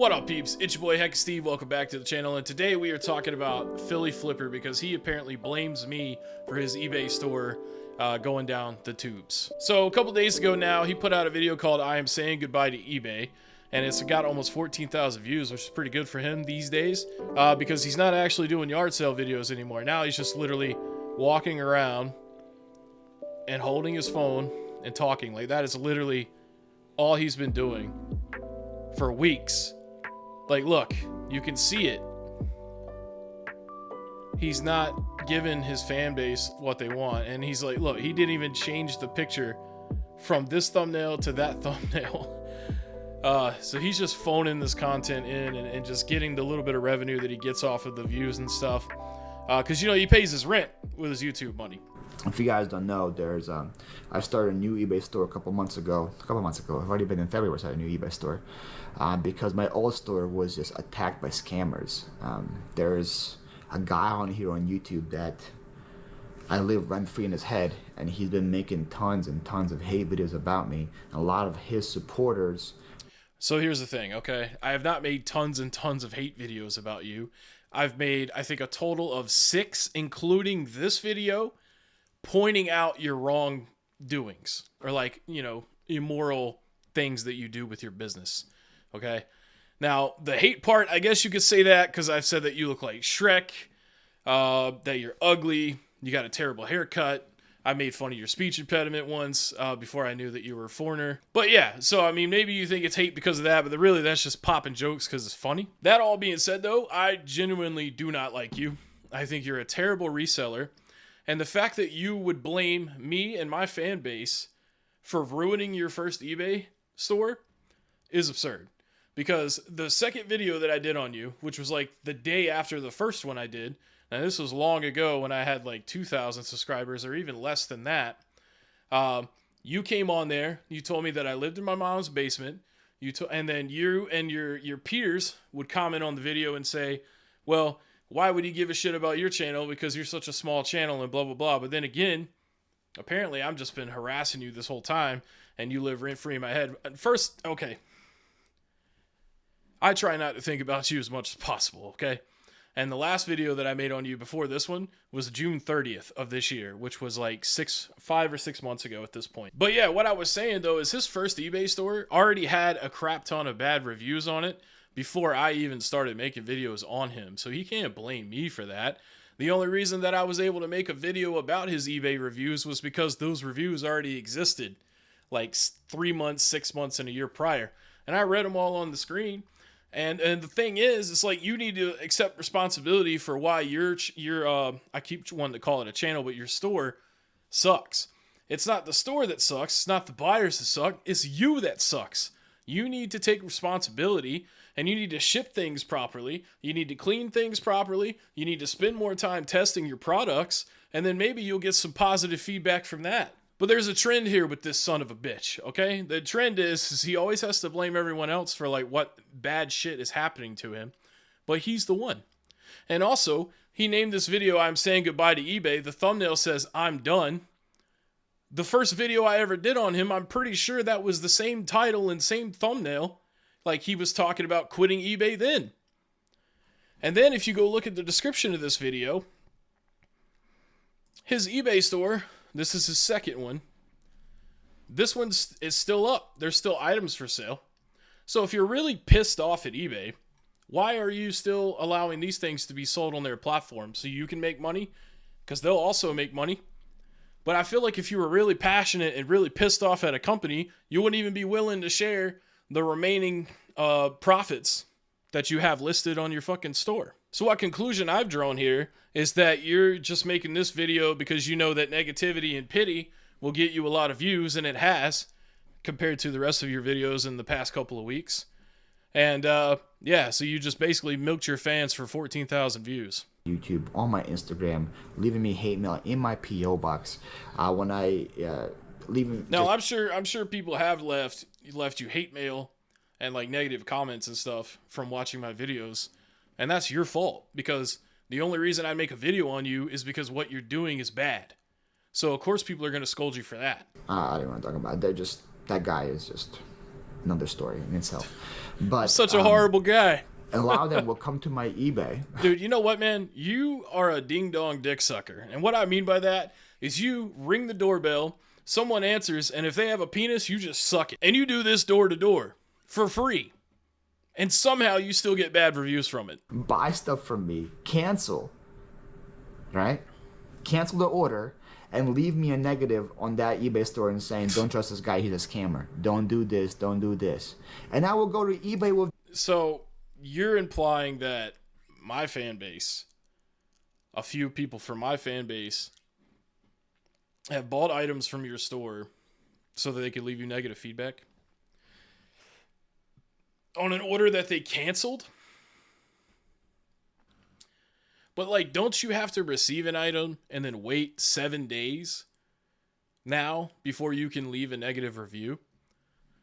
What up, peeps? It's your boy Heckin Steve. Welcome back to the channel, and today we are talking about Philly Phlipper because he apparently blames me for his eBay store going down the tubes. So a couple days ago now, he put out a video called I Am Saying Goodbye to eBay, and it's got almost 14,000 views, which is pretty good for him these days because he's not actually doing yard sale videos anymore. Now he's just literally walking around and holding his phone and talking. Like, that is literally all he's been doing for weeks. Like, look, you can see it. He's not giving his fan base what they want. And he's like, look, he didn't even change the picture from this thumbnail to that thumbnail. So he's just phoning this content in and just getting the little bit of revenue that he gets off of the views and stuff. Because, you know, he pays his rent with his YouTube money. If you guys don't know, there's I started a new eBay store a couple months ago. I've already been in February, so I had a new eBay store because my old store was just attacked by scammers. There's a guy on here on YouTube that I live rent-free in his head, and he's been making tons and tons of hate videos about me. And a lot of his supporters. So here's the thing, okay? I have not made tons and tons of hate videos about you. I've made, I think, a total of 6, including this video, pointing out your wrongdoings or, like, you know, immoral things that you do with your business. Okay. Now, the hate part, I guess you could say that because I've said that you look like Shrek, that you're ugly, you got a terrible haircut. I made fun of your speech impediment once before I knew that you were a foreigner. But yeah, so I mean, maybe you think it's hate because of that, but really that's just popping jokes because it's funny. That all being said, though, I genuinely do not like you. I think you're a terrible reseller. And the fact that you would blame me and my fan base for ruining your first eBay store is absurd. Because the second video that I did on you, which was like the day after the first one I did, and this was long ago when I had like 2,000 subscribers or even less than that, you came on there, you told me that I lived in my mom's basement, and then you and your peers would comment on the video and say, well, why would he give a shit about your channel because you're such a small channel and blah, blah, blah. But then again, apparently I've just been harassing you this whole time and you live rent-free in my head. First, okay, I try not to think about you as much as possible, okay? And the last video that I made on you before this one was June 30th of this year, which was like 5 or 6 months ago at this point. But yeah, what I was saying, though, is his first eBay store already had a crap ton of bad reviews on it before I even started making videos on him. So he can't blame me for that. The only reason that I was able to make a video about his eBay reviews was because those reviews already existed like 3 months, 6 months, and a year prior. And I read them all on the screen. And the thing is, it's like you need to accept responsibility for why your I keep wanting to call it a channel, but your store sucks. It's not the store that sucks. It's not the buyers that suck. It's you that sucks. You need to take responsibility, and you need to ship things properly. You need to clean things properly. You need to spend more time testing your products, and then maybe you'll get some positive feedback from that. But there's a trend here with this son of a bitch, okay? The trend is he always has to blame everyone else for, like, what bad shit is happening to him. But he's the one. And also, he named this video, I'm Saying Goodbye to eBay. The thumbnail says, I'm done. The first video I ever did on him, I'm pretty sure that was the same title and same thumbnail. Like, he was talking about quitting eBay then. And then if you go look at the description of this video, his eBay store, this is his second one. This one is still up. There's still items for sale. So if you're really pissed off at eBay, why are you still allowing these things to be sold on their platform? So you can make money? Because they'll also make money. But I feel like if you were really passionate and really pissed off at a company, you wouldn't even be willing to share the remaining profits that you have listed on your fucking store. So what conclusion I've drawn here is that you're just making this video because you know that negativity and pity will get you a lot of views, and it has, compared to the rest of your videos in the past couple of weeks. And yeah, so you just basically milked your fans for 14,000 views. YouTube, on my Instagram, leaving me hate mail in my PO box. When I leaving. Now I'm sure people have left you hate mail and like negative comments and stuff from watching my videos, and that's your fault because the only reason I make a video on you is because what you're doing is bad. So of course people are gonna scold you for that. I don't want to talk about it. They're just, that guy is just another story in itself. But Such a horrible guy. a lot of them will come to my eBay. Dude, you know what, man? You are a ding-dong dick sucker. And what I mean by that is you ring the doorbell, someone answers, and if they have a penis, you just suck it. And you do this door to door for free. And somehow you still get bad reviews from it. Buy stuff from me, cancel, right? Cancel the order, and leave me a negative on that eBay store and saying, don't trust this guy, he's a scammer. Don't do this, don't do this. And I will go to eBay with... So you're implying that my fan base, a few people from my fan base, have bought items from your store so that they could leave you negative feedback on an order that they canceled? But, like, don't you have to receive an item and then wait 7 days now before you can leave a negative review?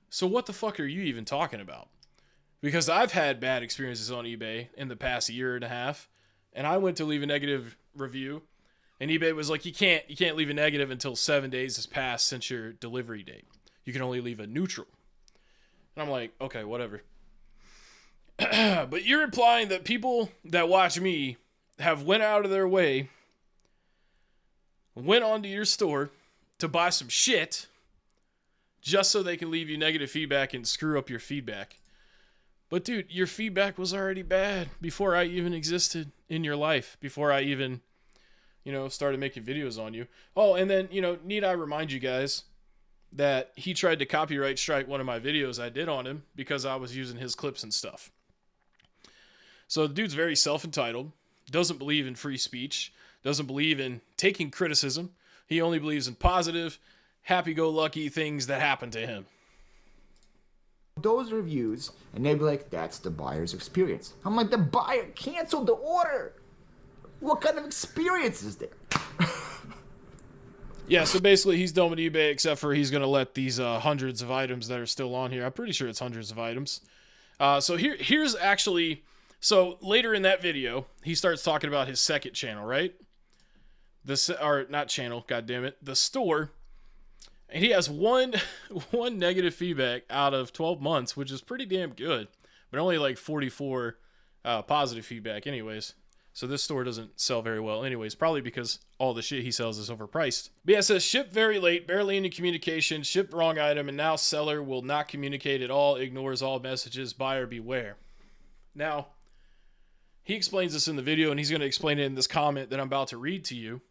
So what the fuck are you even talking about? Because I've had bad experiences on eBay in the past year and a half, and I went to leave a negative review, and eBay was like, you can't leave a negative until 7 days has passed since your delivery date. You can only leave a neutral. And I'm like, okay, whatever. But you're implying that people that watch me have went out of their way, went onto your store to buy some shit just so they can leave you negative feedback and screw up your feedback. But dude, your feedback was already bad before I even existed in your life, before I even, started making videos on you. Oh, and then, need I remind you guys that he tried to copyright strike one of my videos I did on him because I was using his clips and stuff. So the dude's very self-entitled. Doesn't believe in free speech, doesn't believe in taking criticism. He only believes in positive, happy-go-lucky things that happen to him. Those reviews, and they'd be like, that's the buyer's experience. I'm like, the buyer canceled the order. What kind of experience is there? Yeah, so basically he's done with eBay, except for he's going to let these hundreds of items that are still on here. I'm pretty sure it's hundreds of items. So here's actually... So later in that video, he starts talking about his second channel, right? The store. And he has one negative feedback out of 12 months, which is pretty damn good. But only like 44 positive feedback anyways. So this store doesn't sell very well anyways, probably because all the shit he sells is overpriced. But yeah, it says, shipped very late, barely any communication, shipped wrong item, and now seller will not communicate at all, ignores all messages, buyer beware. Now... he explains this in the video, and he's going to explain it in this comment that I'm about to read to you.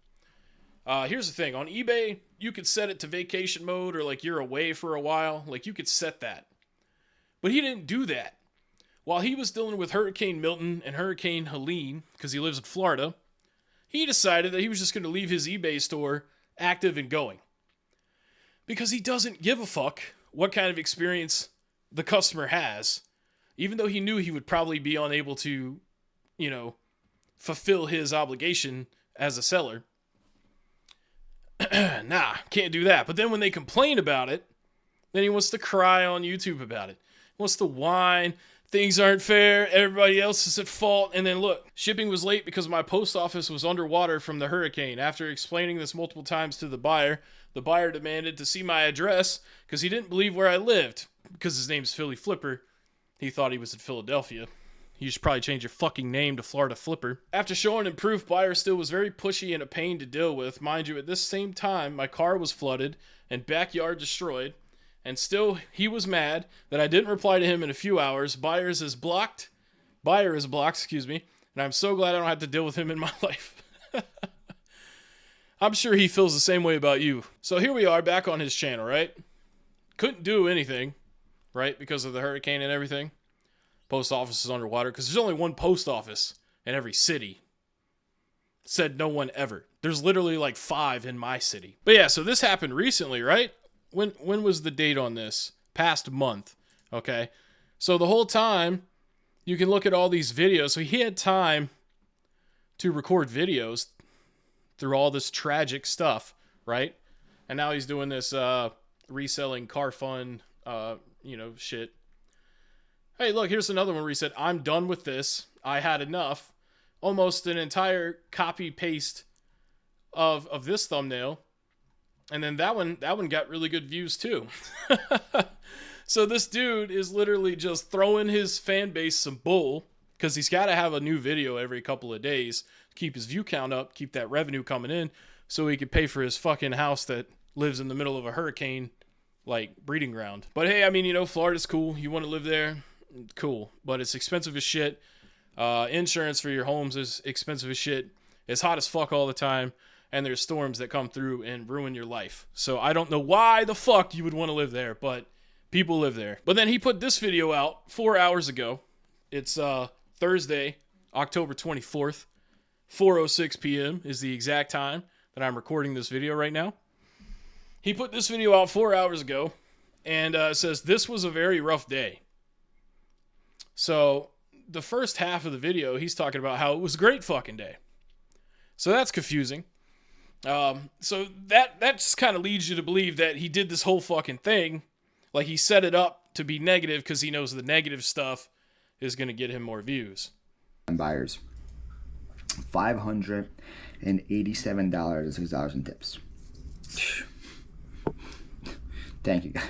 Here's the thing. On eBay, you could set it to vacation mode or like you're away for a while. Like you could set that. But he didn't do that. While he was dealing with Hurricane Milton and Hurricane Helene, because he lives in Florida, he decided that he was just going to leave his eBay store active and going. Because he doesn't give a fuck what kind of experience the customer has, even though he knew he would probably be unable to fulfill his obligation as a seller. Nah, can't do that. But then when they complain about it, then he wants to cry on YouTube about it. He wants to whine, things aren't fair, everybody else is at fault. And then look, shipping was late because my post office was underwater from the hurricane. After explaining this multiple times to the buyer demanded to see my address because he didn't believe where I lived. Because his name's Philly Phlipper. He thought he was in Philadelphia. You should probably change your fucking name to Florida Flipper. After showing him proof, buyer still was very pushy and a pain to deal with. Mind you, at this same time, my car was flooded and backyard destroyed. And still, he was mad that I didn't reply to him in a few hours. Buyer is blocked, and I'm so glad I don't have to deal with him in my life. I'm sure he feels the same way about you. So here we are back on his channel, right? Couldn't do anything, right? Because of the hurricane and everything. Post office is underwater because there's only one post office in every city. Said no one ever. There's literally like 5 in my city. But yeah, so this happened recently, right? When was the date on this? Past month. Okay. So the whole time you can look at all these videos. So he had time to record videos through all this tragic stuff, right? And now he's doing this reselling car fund shit. Hey, look, here's another one where he said, I'm done with this. I had enough. Almost an entire copy paste of this thumbnail. And then that one got really good views too. So this dude is literally just throwing his fan base some bull because he's got to have a new video every couple of days to keep his view count up, keep that revenue coming in so he could pay for his fucking house that lives in the middle of a hurricane like breeding ground. But hey, I mean, you know, Florida's cool. You want to live there? Cool. But it's expensive as shit. Insurance for your homes is expensive as shit. It's hot as fuck all the time. And there's storms that come through and ruin your life. So I don't know why the fuck you would want to live there, but people live there. But then he put this video out 4 hours ago. It's Thursday, October 24th. 4:06 p.m. is the exact time that I'm recording this video right now. He put this video out 4 hours ago and says, "This was a very rough day." So the first half of the video, he's talking about how it was a great fucking day. So that's confusing. So that just kind of leads you to believe that he did this whole fucking thing. Like he set it up to be negative because he knows the negative stuff is going to get him more views. Buyers. $587.06 in tips. Thank you, guys.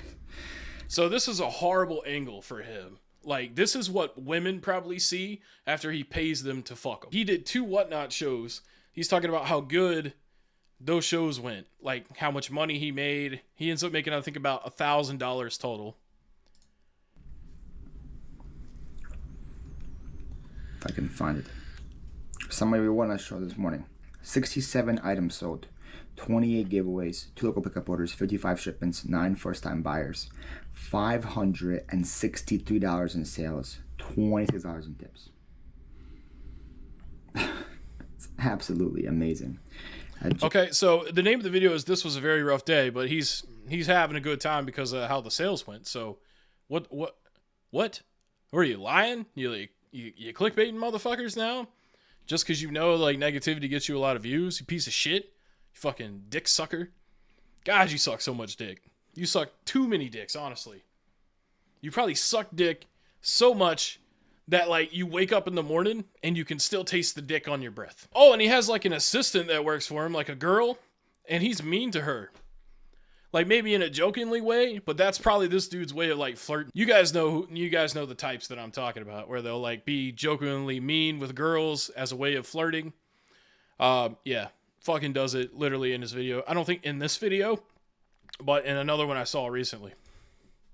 So this is a horrible angle for him. Like, this is what women probably see after he pays them to fuck them. He did 2 Whatnot shows. He's talking about how good those shows went. Like, how much money he made. He ends up making, I think, about $1,000 total. If I can find it. Summary of Whatnot show this morning. 67 items sold. 28 giveaways, 2 local pickup orders, 55 shipments, 9 first-time buyers, $563 in sales, $26 in tips. It's absolutely amazing. Okay, so the name of the video is "This Was a Very Rough Day," but he's having a good time because of how the sales went. So, what? Are you lying? You clickbaiting motherfuckers now? Just because you know like negativity gets you a lot of views, you piece of shit. You fucking dick sucker. God, you suck so much dick. You suck too many dicks, honestly. You probably suck dick so much that like you wake up in the morning and you can still taste the dick on your breath. Oh, and he has like an assistant that works for him, like a girl, and he's mean to her. Like maybe in a jokingly way, but that's probably this dude's way of like flirting. You guys know the types that I'm talking about, where they'll like be jokingly mean with girls as a way of flirting. Yeah. Fucking does it literally in his video. I don't think in this video, but in another one I saw recently.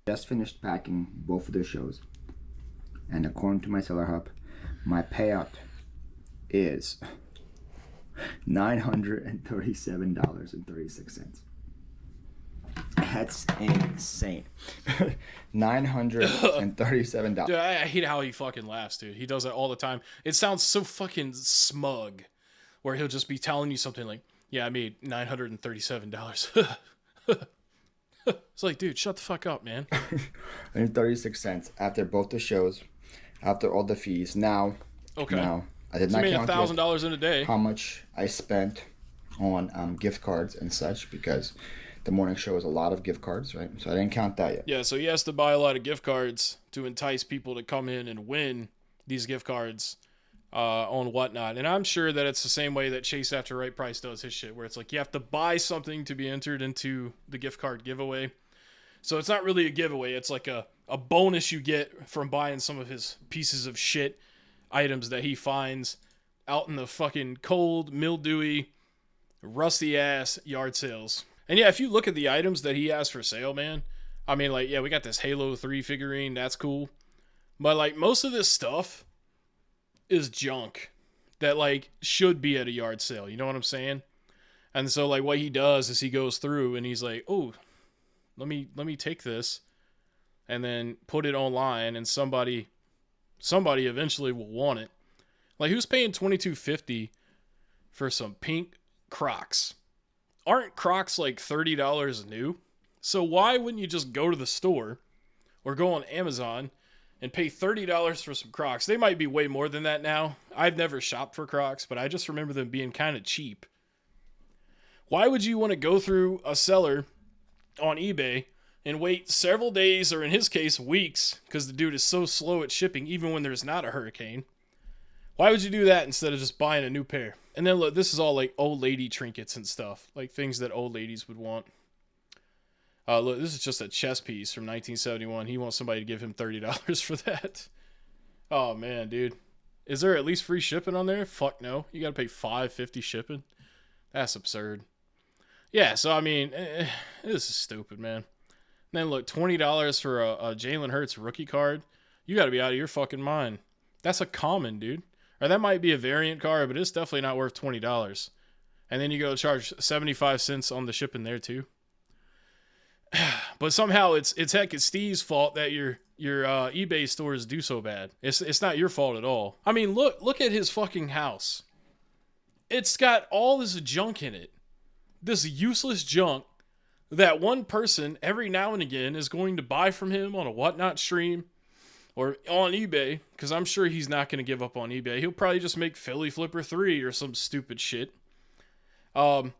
Just finished packing both of their shows, and according to my Seller Hub, my payout is $937.36. That's insane. $937. Dude, I hate how he fucking laughs, dude. He does that all the time. It sounds so fucking smug. Where he'll just be telling you something like, "Yeah, I made $937." It's like, dude, shut the fuck up, man. And 36 cents after both the shows, after all the fees. Now, okay. Now I did so not you made count $1,000 in a day. How much I spent on gift cards and such, because the morning show is a lot of gift cards, right? So I didn't count that yet. Yeah, so he has to buy a lot of gift cards to entice people to come in and win these gift cards. On Whatnot. And I'm sure that it's the same way that Chase After Right Price does his shit, where it's like you have to buy something to be entered into the gift card giveaway. So it's not really a giveaway. It's like a bonus you get from buying some of his pieces of shit items that he finds out in the fucking cold, mildewy, rusty ass yard sales. And yeah, if you look at the items that he has for sale, man, I mean, like, yeah, we got this Halo 3 figurine. That's cool. But like most of this stuff is junk that like should be at a yard sale, you know what I'm saying? And so like what he does is he goes through and he's like, "Oh, let me take this and then put it online, and somebody eventually will want it." Like, who's paying $22.50 for some pink Crocs? Aren't Crocs like $30 new? So why wouldn't you just go to the store or go on Amazon and pay $30 for some Crocs? They might be way more than that now. I've never shopped for Crocs, but I just remember them being kind of cheap. Why would you want to go through a seller on eBay and wait several days, or in his case, weeks, because the dude is so slow at shipping, even when there's not a hurricane? Why would you do that instead of just buying a new pair? And then look, this is all like old lady trinkets and stuff, like things that old ladies would want. Look, this is just a chess piece from 1971. He wants somebody to give him $30 for that. Oh man, dude. Is there at least free shipping on there? Fuck no. You gotta pay $5.50 shipping. That's absurd. Yeah, so I mean, this is stupid, man. And then look, $20 for a Jalen Hurts rookie card. You gotta be out of your fucking mind. That's a common, dude. Or that might be a variant card, but it's definitely not worth $20. And then you go charge 75 cents on the shipping there too. But somehow it's Steve's fault that your eBay stores do so bad. It's not your fault at all. I mean, look at his fucking house. It's got all this junk in it. This useless junk that one person every now and again is going to buy from him on a Whatnot stream or on eBay, because I'm sure he's not going to give up on eBay. He'll probably just make Philly Phlipper 3 or some stupid shit. But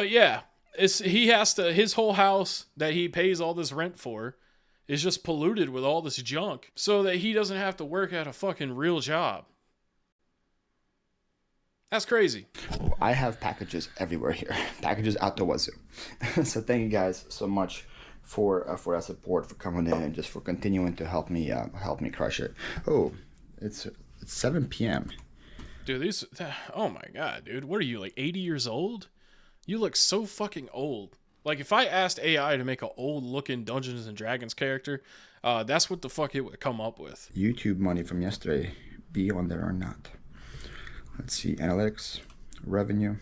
yeah, his whole house that he pays all this rent for is just polluted with all this junk so that he doesn't have to work at a fucking real job. That's crazy. I have packages everywhere here. Packages out the wazoo. So thank you guys so much for that support, for coming in, and just for continuing to help me crush it. Oh, it's 7 p.m. Dude, oh my god, dude. What are you, like 80 years old? You look so fucking old. Like, if I asked AI to make an old-looking Dungeons and Dragons character, that's what the fuck it would come up with. YouTube money from yesterday, be on there or not. Let's see, analytics, revenue.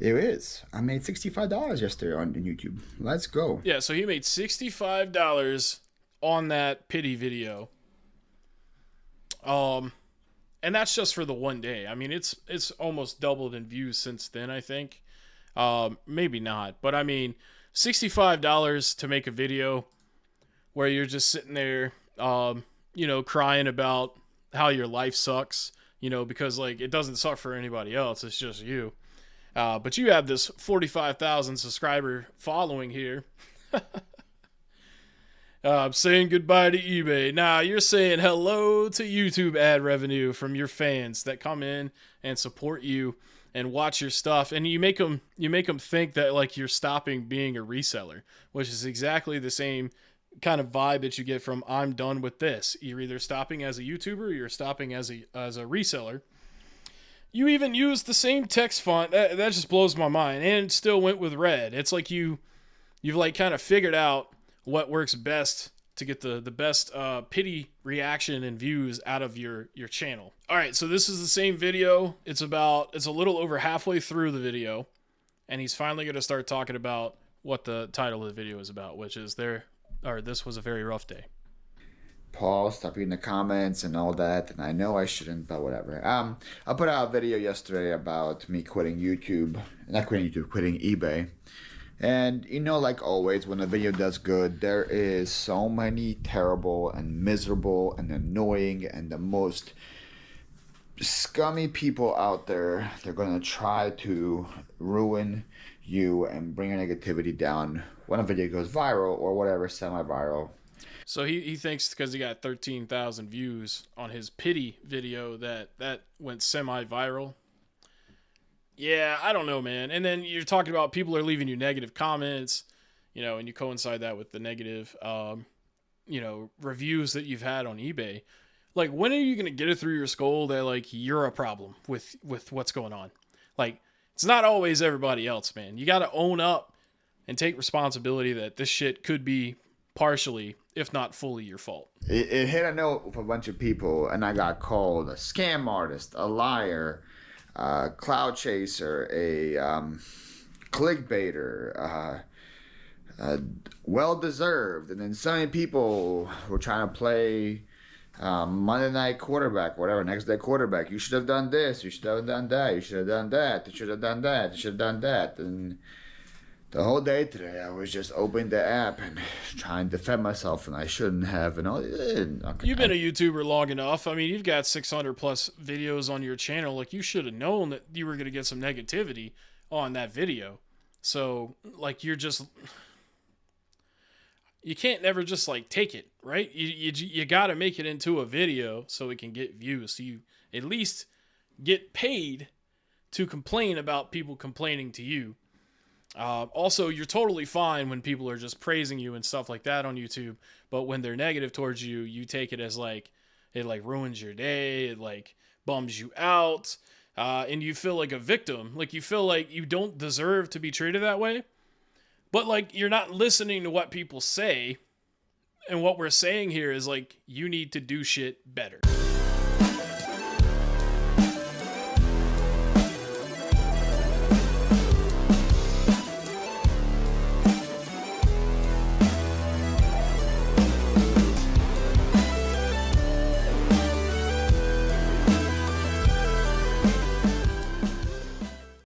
It is. I made $65 yesterday on YouTube. Let's go. Yeah, so he made $65 on that pity video. And that's just for the one day. I mean, it's almost doubled in views since then, I think. Maybe not, but I mean, $65 to make a video where you're just sitting there, crying about how your life sucks, because like it doesn't suck for anybody else. It's just you. But you have this 45,000 subscriber following here. Saying goodbye to eBay. Nah, you're saying hello to YouTube ad revenue from your fans that come in and support you and watch your stuff, and you make them think that like you're stopping being a reseller, which is exactly the same kind of vibe that you get from I'm done with this. You're either stopping as a YouTuber or you're stopping as a reseller. You even use the same text font. That just blows my mind, and still went with red. It's like you've like kind of figured out what works best to get the best pity reaction and views out of your channel. All right, so this is the same video. It's a little over halfway through the video, and he's finally going to start talking about what the title of the video is about, which is this was a very rough day. Paul, stop reading the comments and all that, and I know I shouldn't, but whatever. I put out a video yesterday about me quitting YouTube, not quitting YouTube, quitting eBay. And like always, when a video does good, there is so many terrible and miserable and annoying and the most scummy people out there. They're going to try to ruin you and bring your negativity down when a video goes viral or whatever, semi-viral. So he thinks because he got 13,000 views on his pity video that went semi-viral. Yeah, I don't know, man. And then you're talking about people are leaving you negative comments, and you coincide that with the negative, reviews that you've had on eBay. Like, when are you going to get it through your skull that, like, you're a problem with what's going on? Like, it's not always everybody else, man. You got to own up and take responsibility that this shit could be partially, if not fully, your fault. It hit a note with a bunch of people, and I got called a scam artist, a liar, cloud chaser, a clickbaiter, well deserved. And then so many people were trying to play Monday night quarterback, whatever, next day quarterback. You should have done this, you should have done that, you should have done that, you should have done that, you should have done that. And the whole day today, I was just opening the app and trying to defend myself, and I shouldn't have. And all. You've been a YouTuber long enough. I mean, you've got 600 plus videos on your channel. Like, you should have known that you were going to get some negativity on that video. So, like, you can't never just like take it, right? You got to make it into a video so it can get views. So you at least get paid to complain about people complaining to you. Also, you're totally fine when people are just praising you and stuff like that on YouTube, but when they're negative towards you, you take it as like it like ruins your day, it like bums you out, and you feel like a victim. Like you feel like you don't deserve to be treated that way, but like you're not listening to what people say, and what we're saying here is like you need to do shit better.